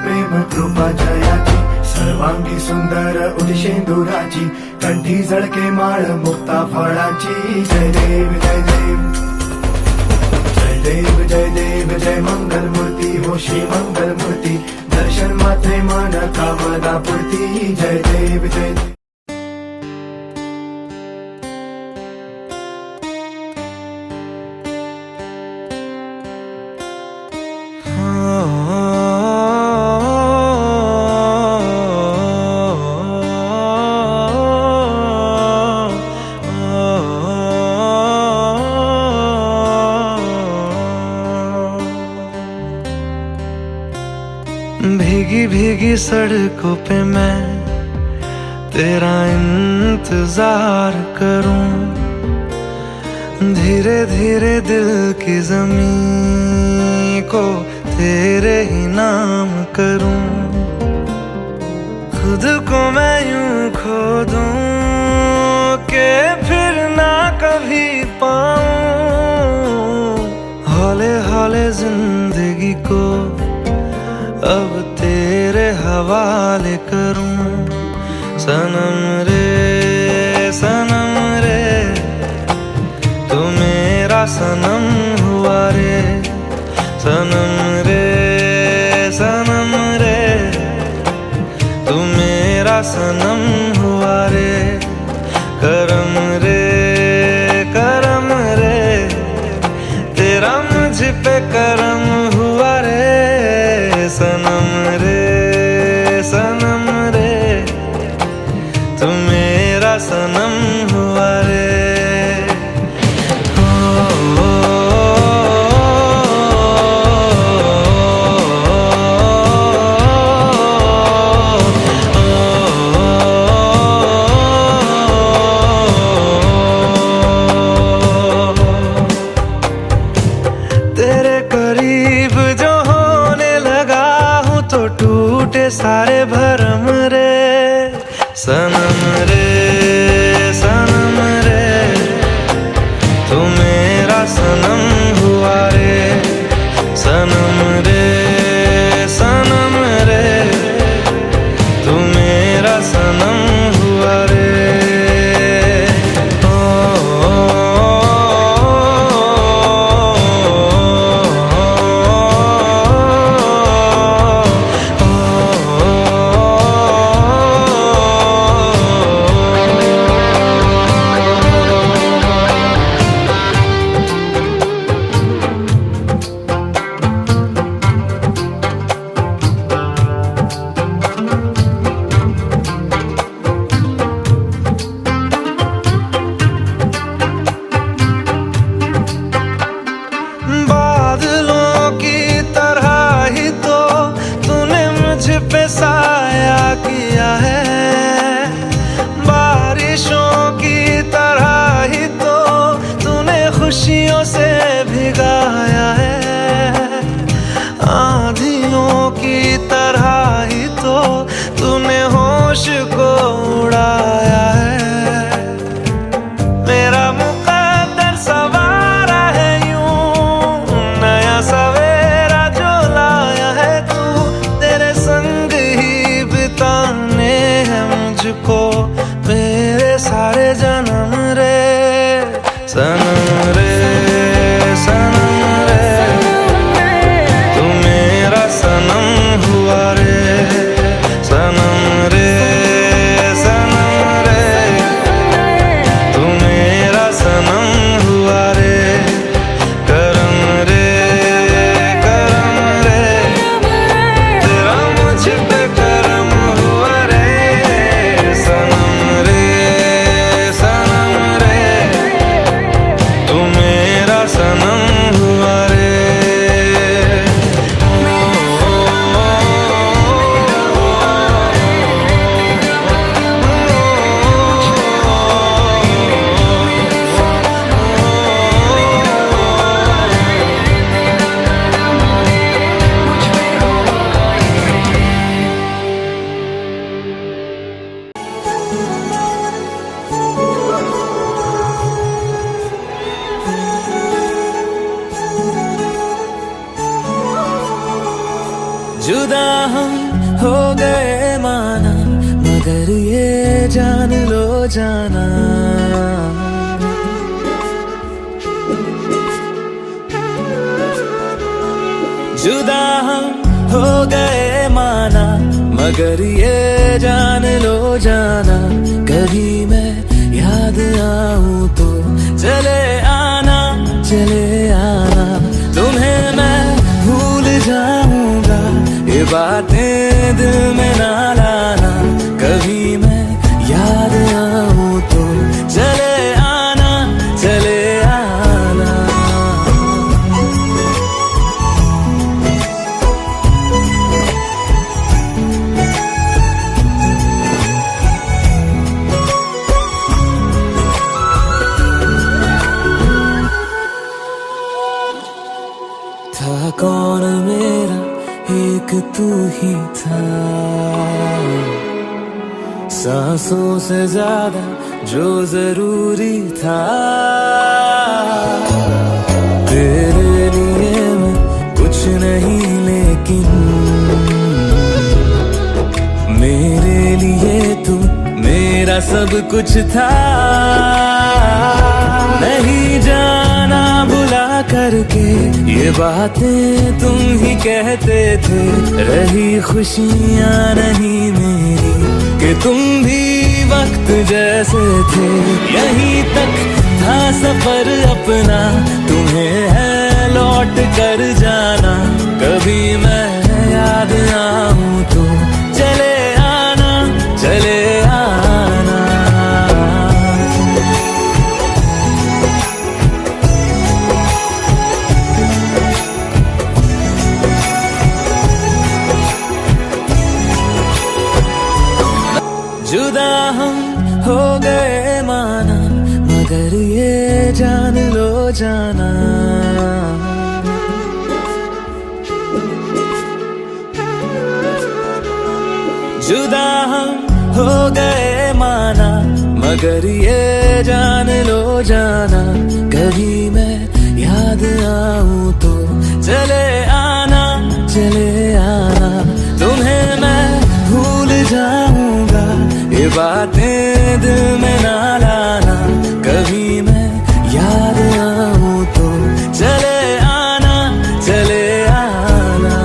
प्रेम कृपा जयाची, सर्वांगी सुंदर उदिशेंदुराची, कंठी झळके माळ मुक्ता फळाची. जय देव जय देव जय देव जय देव जय मंगल मूर्ती हो श्री मंगल मूर्ती, दर्शन मात्रे मन कामना पूर्ती. जय देव जय देव. भीगी भीगी सड़कों पे मैं तेरा इंतजार करूं, धीरे धीरे दिल की ज़मीं को तेरे ही नाम करूं. खुद को मैं यूं खो दूं कि फिर ना कभी पाऊं, हौले हौले जिंदगी को अब तेरे हवाले करूं. सनम रे तू मेरा सनम हुआ रे. सनम रे तू मेरा सनम हुआ रे. करम रे तेरा मुझ पे करम हुआ रे. सनम रे तू मेरा सनम हुआ रे. तेरे करीब जो होने लगा हूँ तो टूटे सारे भरम रे. सनम रे तू मेरा सनम हुआ रे. सनम रे तू मेरा सनम हुआ रे. हम हो गए माना, मगर ये जान लो जाना, जुदा हम हो गए माना, मगर ये जान लो जाना, कभी मैं याद आऊं तो चले आना, चले आना, तुम्हें मैं भूल जाऊंगा, ये बातें दिल में ना लाना, कभी मैं याद आऊं तो चले आना, चले आना। था कौन मेरा एक तू ही था, सांसों से ज्यादा जो जरूरी था, तेरे लिए मैं कुछ नहीं लेकिन मेरे लिए तू मेरा सब कुछ था, नहीं जाना बुला करके ये बातें तुम ही कहते थे, रही खुशियाँ नहीं मेरी कि तुम भी वक्त जैसे थे, यहीं तक था सफर अपना, तुम्हें है लौट कर जाना, कभी मैं याद आऊं तो चले आना, चले आना। जुदा हम हो गए माना, मगर ये जान लो जाना, जुदा हम हो गए माना, मगर ये जान लो जाना, कभी मैं याद आऊं तो चले आना, चले आना, तुम्हें मैं भूल जाऊंगा, ये बातें दिल में ना लाना, कभी मैं याद आऊं तो चले आना, चले आना।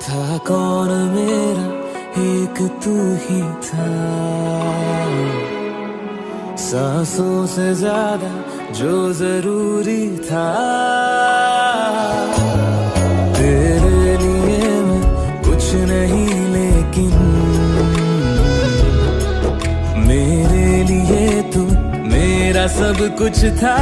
था कौन मेरा एक तू ही था, सांसों से ज्यादा जो जरूरी था, तेरे लिए मैं कुछ नहीं लेकिन मेरे लिए तू मेरा सब कुछ था,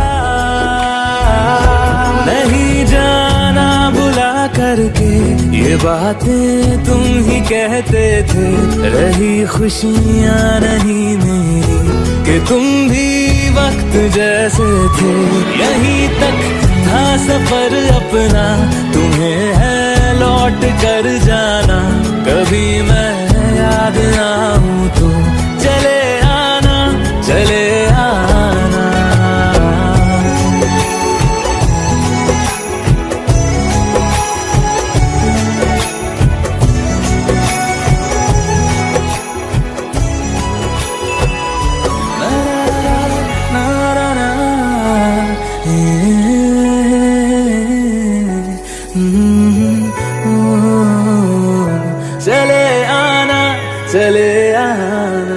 नहीं जाना बुला करके ये बातें तुम ही कहते थे, रही खुशियाँ नहीं मेरी कि तुम भी वक्त जैसे थे, यहीं तक था सफर अपना, तुम्हें है लौट कर जाना, कभी मैं याद आऊं तो चले आना, चले आना। चले आना, चले आना।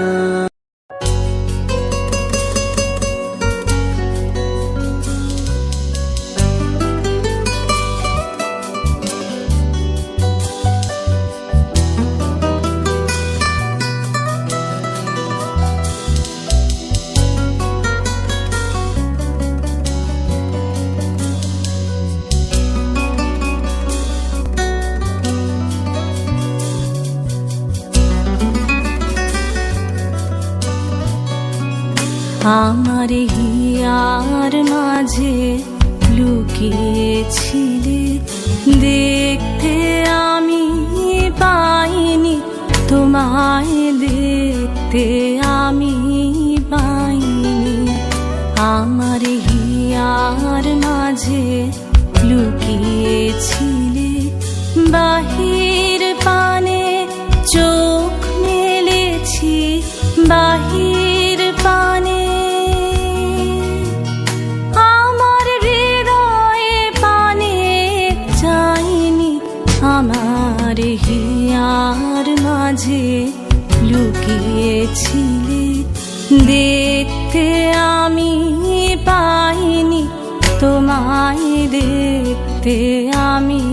আমার হিয়ার মাঝে লুকিয়েছিলে দেখতে আমি পাইনি, তোমায় দেখতে আমি পাইনি। আমার হিয়ার মাঝে লুকিয়েছিলে, বাহির পানে চোখ মেলেছি, বাহির পানে। আমার হৃদয়ে পানে চাইনি, আমার হিয়ার মাঝে লুকিয়েছিলে। দেখতে আমি পাইনি, তোমায় দেখতে আমি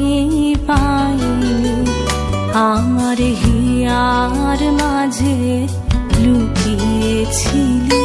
পাইনি। আমার হিয়ার মাঝে লুকিয়েছিলে।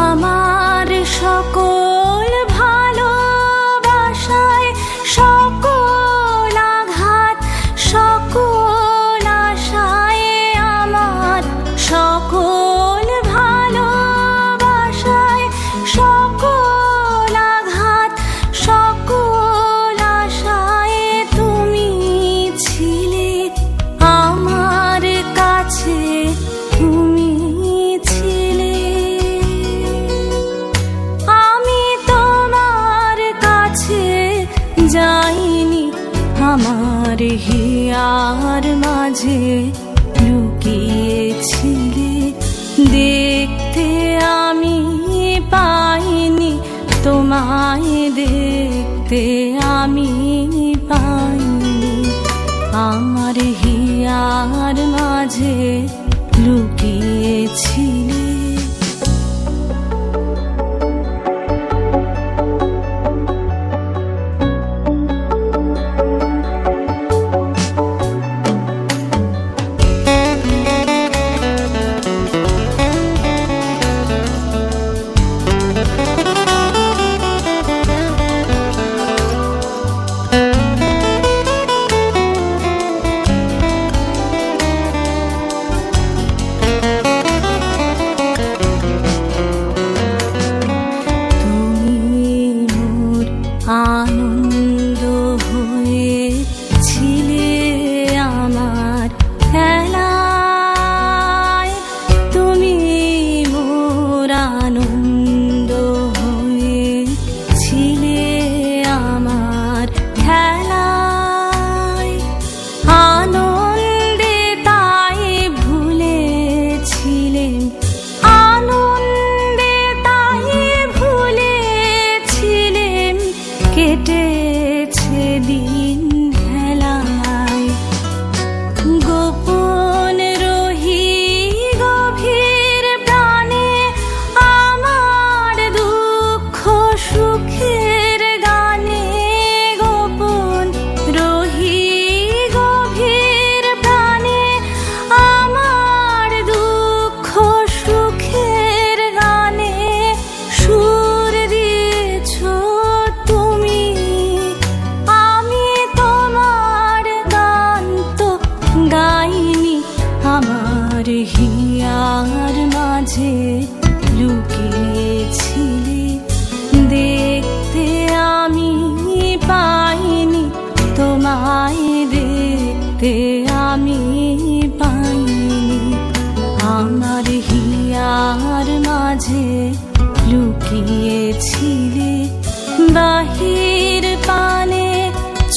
আমার সকল ভালোবাসায়, সকল আঘাত, সকল আশায়, আমার সকল ভালোবাসায়, সকল আঘাত, সকল আশায় তুমি ছিলে। আমার কাছে তুমি ছিলে। যাইনি, আমার হিয়ার মাঝে লুকিয়েছিলে। দেখতে আমি পাইনি, তোমায় দেখতে আমি পাইনি। আমার হিয়ার মাঝে লুকিয়েছিলে। আনন্দ হয়েছিলে আমার খেলায়, তুমি মোর আনন্দ হয়েছিলে আমার খেলায়। আনন্দে তাই ভুলেছিলেন, আনন্দে তাই ভুলেছিলেন। কেটেছে দিন হেলায়, গোপন রহি গভীর প্রাণে, আমার দুঃখ সুখের গানে। গোপন রহি গভীর প্রাণে, আমার দুঃখ সুখের গানে। সুর দিয়েছ তুমি, আমি তোমার গান তো গাইনি। আমার হিয়ার মাঝে লুকিয়েছিলে। দেখতে আমি পাইনি, তোমায় দেখতে আমি পাইনি। আমার হিয়ার মাঝে লুকিয়েছিলে। বাহির পানে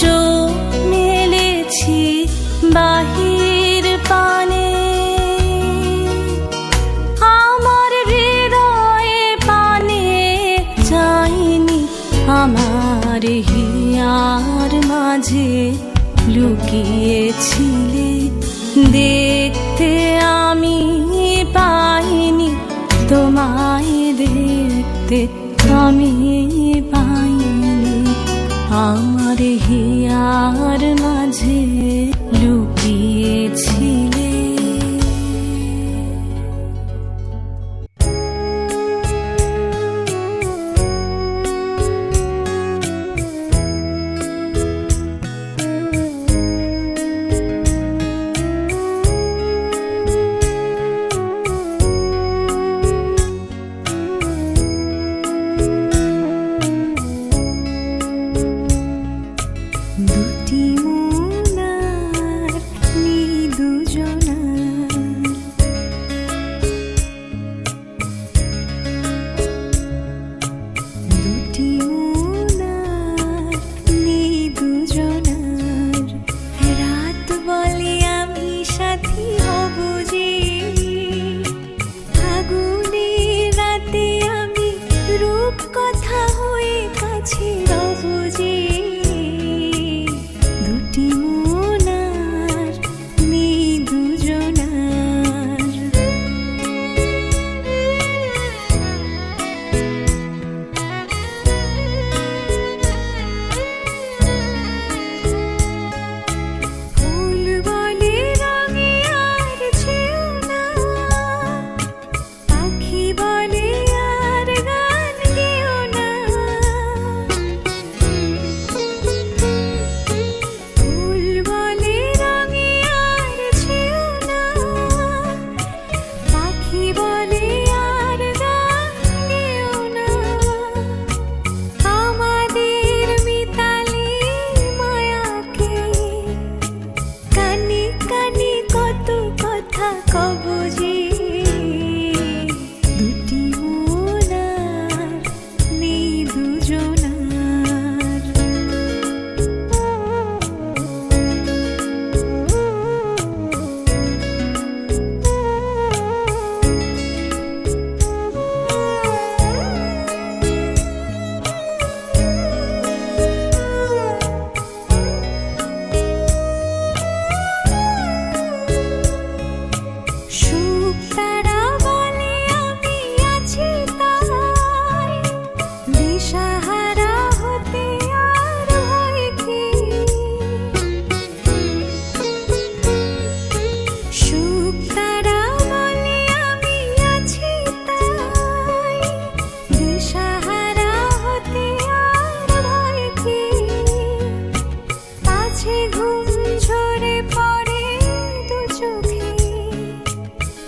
চোখ মেলেছি, বাহির পানে। আমার হৃদয়ে পানে চাইনি, আমার হিয়ার মাঝে লুকিয়েছিলে। দেখতে আমি পাইনি, তোমায় দেখতে আমি পাইনি। হিয়ার মাঝে লুকিয়েছিলে। দুটি মোনার নেই দুজনার, দুটি মোনার নেই দুজনার। রাত বলে আমি সাথী হব যে, আগুনের রাতে আমি রূপ কথা হয়ে কাছে রব যে। দুটি মোনার নেই দুজনার। ফুল বলে রঙে আর ছেও না, পাখি বলে আর গান গেও না। ফুল বলে রঙে আর ছেও না, পাখি বলে আর গান গেও না। আমাদের মিতালি মায়াকে কানে কানে কত কথা কব যে। দুটি মোনার নেই দুজনার। সুখ তারা বলে আমি আছি তাই, দিশাহারা হতে আর ভয় কি। সুখ তারা বলে আমি আছি তাই, দিশাহারা হতে আর ভয় কি। পাছে ঘুম ঝরে পড়ে দু চোখে,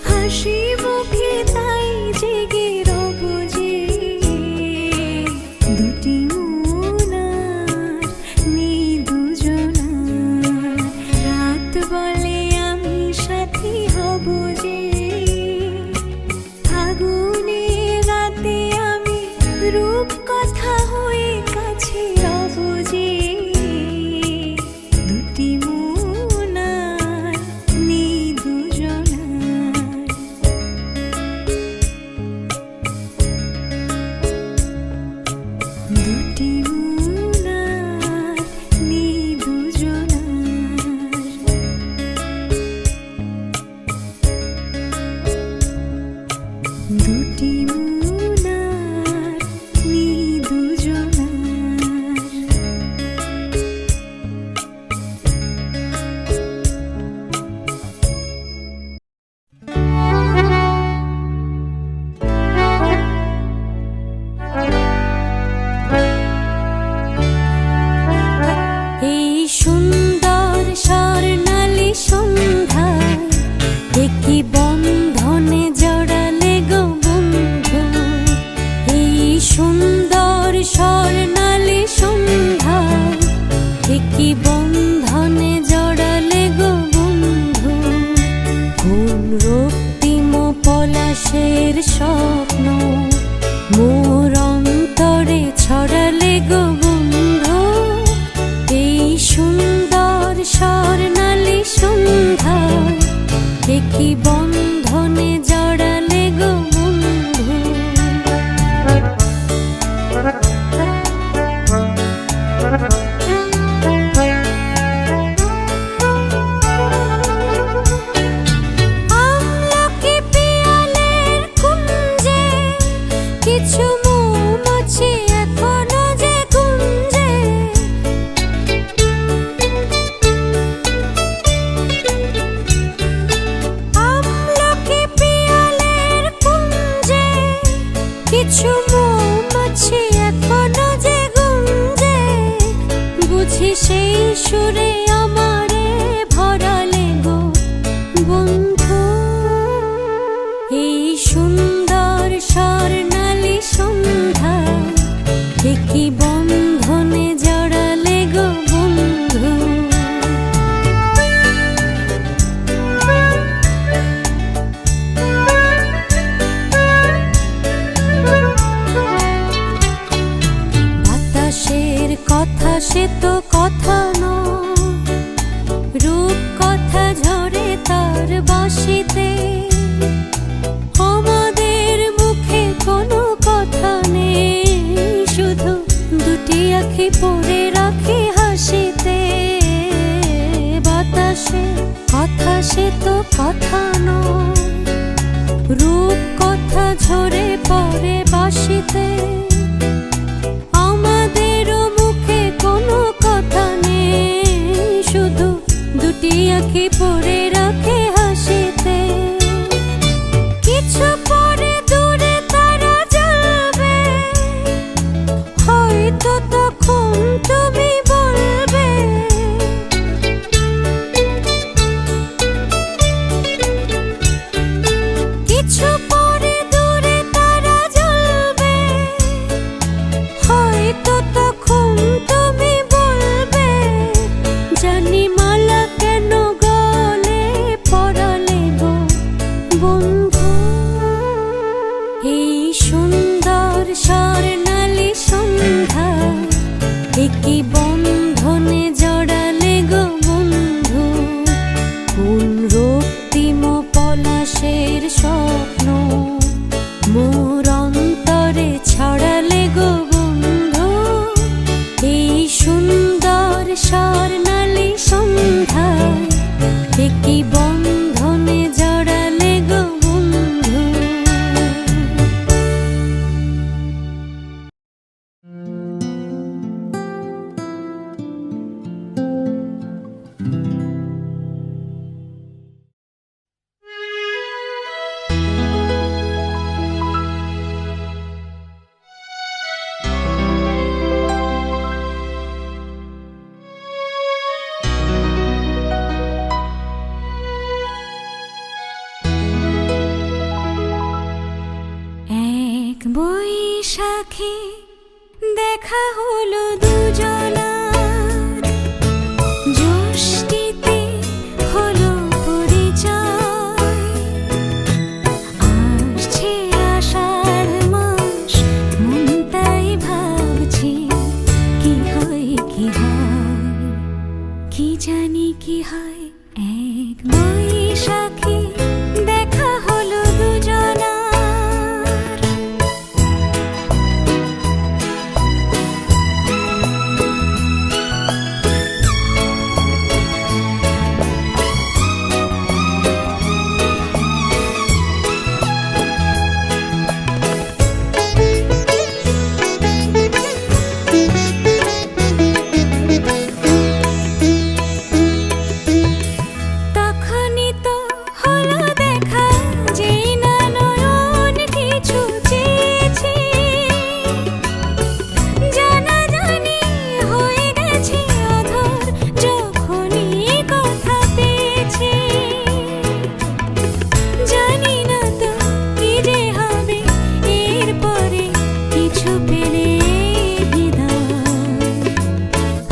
হাসি মুখে তাই জেগে রব যে। দুটি মোনার নেই দুজনার। রাত বলে আমি সাথী হব যে, আগুনের রাতে আমি রূপ কথা হয়ে কাছে রব যে। দুটি মোনার নেই দুজনার। দুটি মোনার নেই দুজনার। দুটি মোনার নেই দুজনার। এই সুন্দর স্বর্ণালী সন্ধ্যায় একই বন্ধনে জড়ালে গো বন্ধু। এই সুন্দর স্বর্ণালী সন্ধ্যায় একই বন্ধনে জড়ালে গো বন্ধু। কোন রক্তিম পলাশের স্বপ্ন মোর অন্তরে ছড়ালে গো বন্ধু। এই সুন্দর স্বর্ণালী সন্ধ্যায় একই বন্ধনে জড়ালে গো বন্ধু। আমলকি পিয়ালের কুঞ্জে কিছু মৌমাছি এখনো যে গুঞ্জে। সেই সুরে আমারে ভরালে গো বন্ধু। এই সুন্দর স্বর্ণালী সন্ধ্যা কি বন্ধনে জড়ালে গো বন্ধু। বাতাসের কথা সে তো কথা নয়, রূপ কথা ঝরে তার বাঁশিতে। আমাদের মুখে কোনো কথা নেই, শুধু দুটি আঁখি পড়ে রাখি হাসিতে। বাতাসের কথা সে তো কথা নয়, রূপ কথা ঝরে পড়ে বাঁশিতে। আমাদেরও মুখে কোনো কথা নেই, শুধু দুটি আঁখি পড়ে রাখে হাসিতে। কিছু পরে দূরে তারা জ্বলবে, হয়তো তখন তুমি বলবে কিছু পরে দূরে তারা জ্বলবে, হয়তো তখন তুমি বলবে জানি মালা কেন গলে পরালে গো বন্ধু। এই সুন্দর স্বর্ণালী সন্ধ্যা কি বন্ধনে জড়ালে গো বন্ধু। কোন রক্তিম পলাশের স্বপ্ন মোর অন্তরে ছড়ালে গো বন্ধু। এই সুন্দর স্বর্ণালী সন্ধ্যা কি বন্ধনে জড়ালে গো বন্ধু। এক বৈশাখী দেখা হলো দুজনার, জ্যৈষ্ঠীতে হলো পরিচয়। আসছে আষাঢ় মাস, মন তাই ভাবছি কি হয় কি হয়, কি জানি কি হয়। এক বৈশাখী দেখা হলো দুজনার, তখনই তো হলো দেখা, যেই না নয়ন কিছু চেয়েছি। জানাজানি হয়ে গেছে অধর, যখনই কথা পেয়েছি। জানি না তো কি যে হবে এরপরে, কিছু পেলে হৃদয়।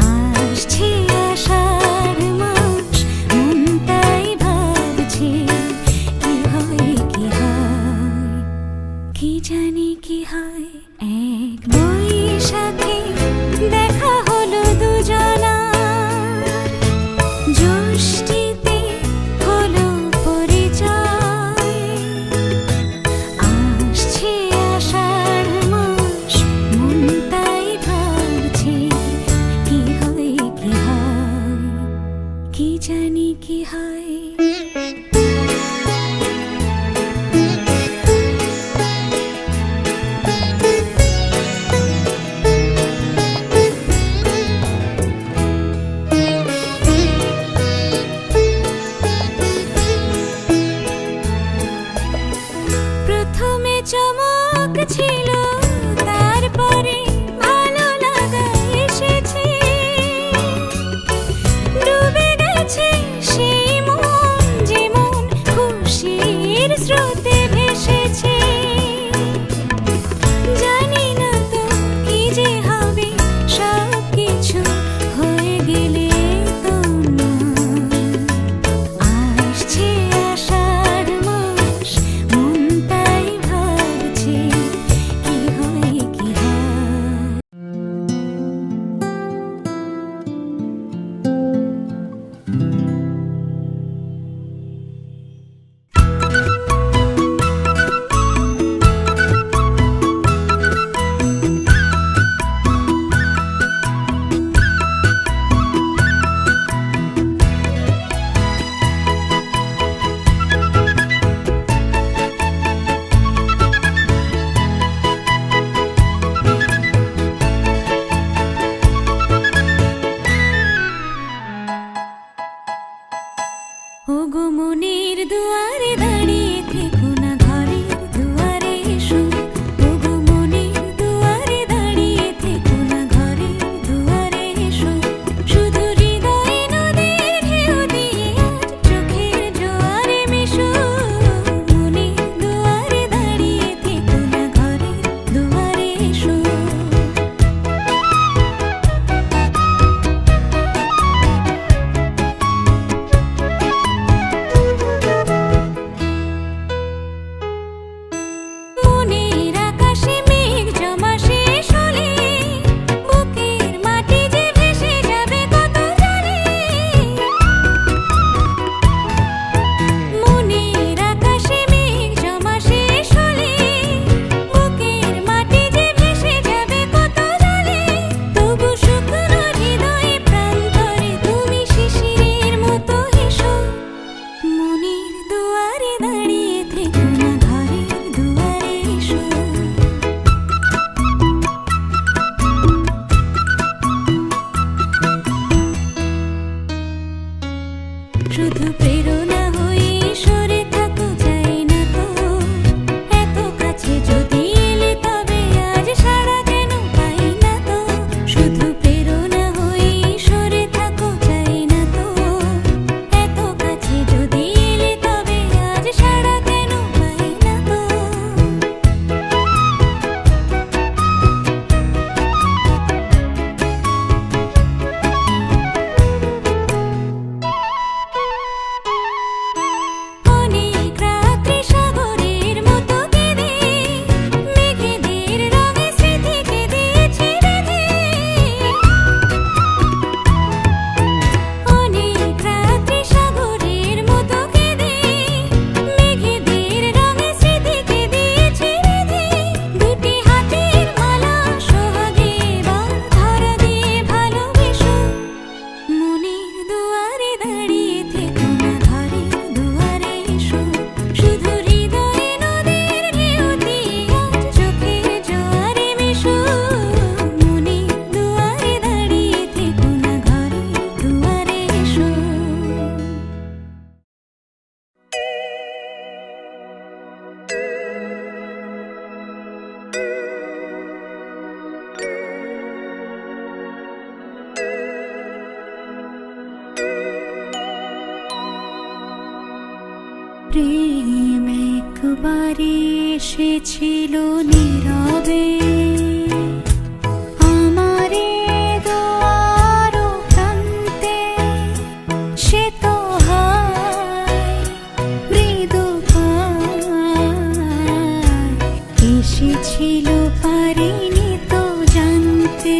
আসছে আষাঢ় মাস, মন তাই ভাবছে কি হয় কি হয়, কি জানি কি হয়। এক বৈশাখী দেখা হলো দুজনার, জ্যৈষ্ঠীতে হলো পরিচয়। আসছে আষাঢ় মাস, মন তাই ভাবছে কি হয় কি হয়, কি জানি কি হয়। প্রথমে চমক ছিল, তারপরে ভালো লাগা এসেছে। ওগো মনের দুয়ারে দাঁড়িয়ে থেকো না, ঘরের দুয়ারে এসো। ওগো মনের দুয়ারে দাঁড়িয়ে থেকো না, ঘরের দুয়ারে এসো। শুধু হৃদয়ে নদীর ঢেউ দিয়ে আজ চোখের জোয়ারে মেশো। মনের দুয়ারে দাঁড়িয়ে থেকো না, ঘরের দুয়ারে এসো। মনের আকাশে মেঘ জমা শেষ হলে বুকের মাটি যে ভেসে যাবে কত জলে। মনের আকাশে মেঘ জমা শেষ হলে বুকের মাটি যে ভেসে যাবে কত জলে। তবু শুকনো হৃদয়ে প্রান্তরে তুমি শিশিরের মতো হেসো। মনের দুয়ারে দাঁড়িয়ে থেকো না, ঘরের দুয়ারে এসো। শুধু প্রেরণা হয়ে সরে থাকো, চাই না তো এত কাছে যদি এলে তবে আজ সাড়া কেন পাই না তো। শুধু প্রেরণা হয়ে সরে থাকো, চাই না তো এত কাছে যদি এলে তবে আজ সাড়া কেন পাই না তো। অনেক রাত্রি সাগরের মতো কেঁদে মেঘেদের রঙে স্মৃতি কেঁদেছি বেঁধে। অনেক রাত্রি সাগরের মতো কেঁদে মেঘেদের রঙে স্মৃতি কেঁদেছি বেঁধে। দুটি হাতের মালা সোহাগে এবার ধরা দিয়ে ভালোবেসো। মনের দুয়ারে দাঁড়িয়ে থেকো না, ঘরের দুয়ারে এসো। শুধু হৃদয়ে নদীর ঢেউ দিয়ে আজ চোখের জোয়ারে মেশো। মনের দুয়ারে দাঁড়িয়ে থেকো না, ঘরের দুয়ারে এসো। প্রেম একবারে এসেছিল নীরবে আমারে দুয়ার প্রান্তে। সে তো হয় মৃদু এসেছিল, পারিনি তো জানতে।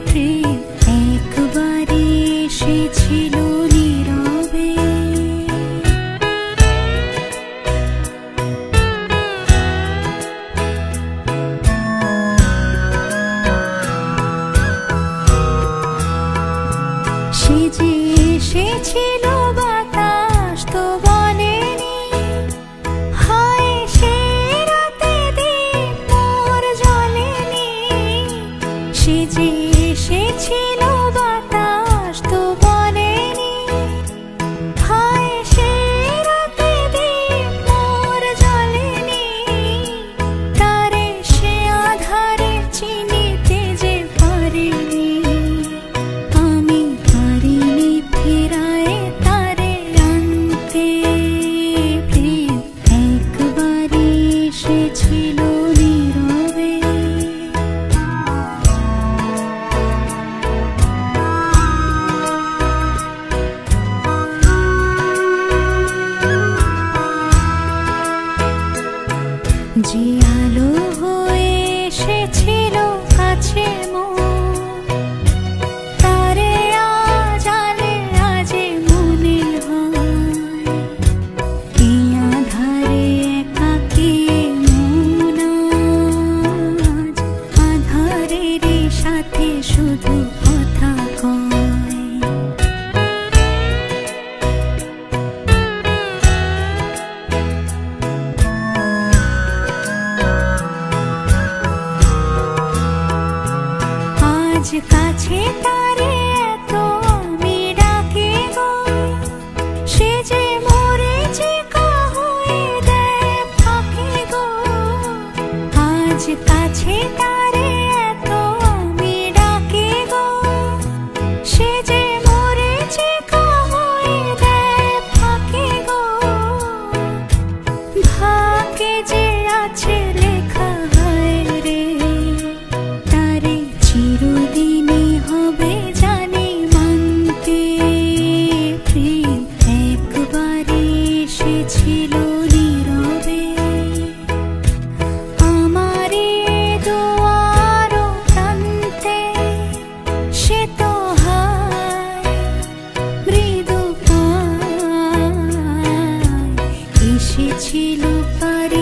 প্রেম একবারে এসেছিল নীরবে। সে যে এসেছিল বাতাস তো বলেনি, হয় সে রাতে দীপ মোর জ্বলেনি। সে যে এসেছিল বাতাস তো বলেনি, হয় সে রাতে দীপ মোর জ্বলেনি। তারে সে আধারে চিনিতে যে পারিনি, আমি পারিনি ফেরায়ে চিরদিনই হবে জানি মানতে প্রেম একবারে এসেছিল নীরবে আমারে দুয়ার প্রান্তে সে তো হায় মৃদু পায় এসেছিল পারে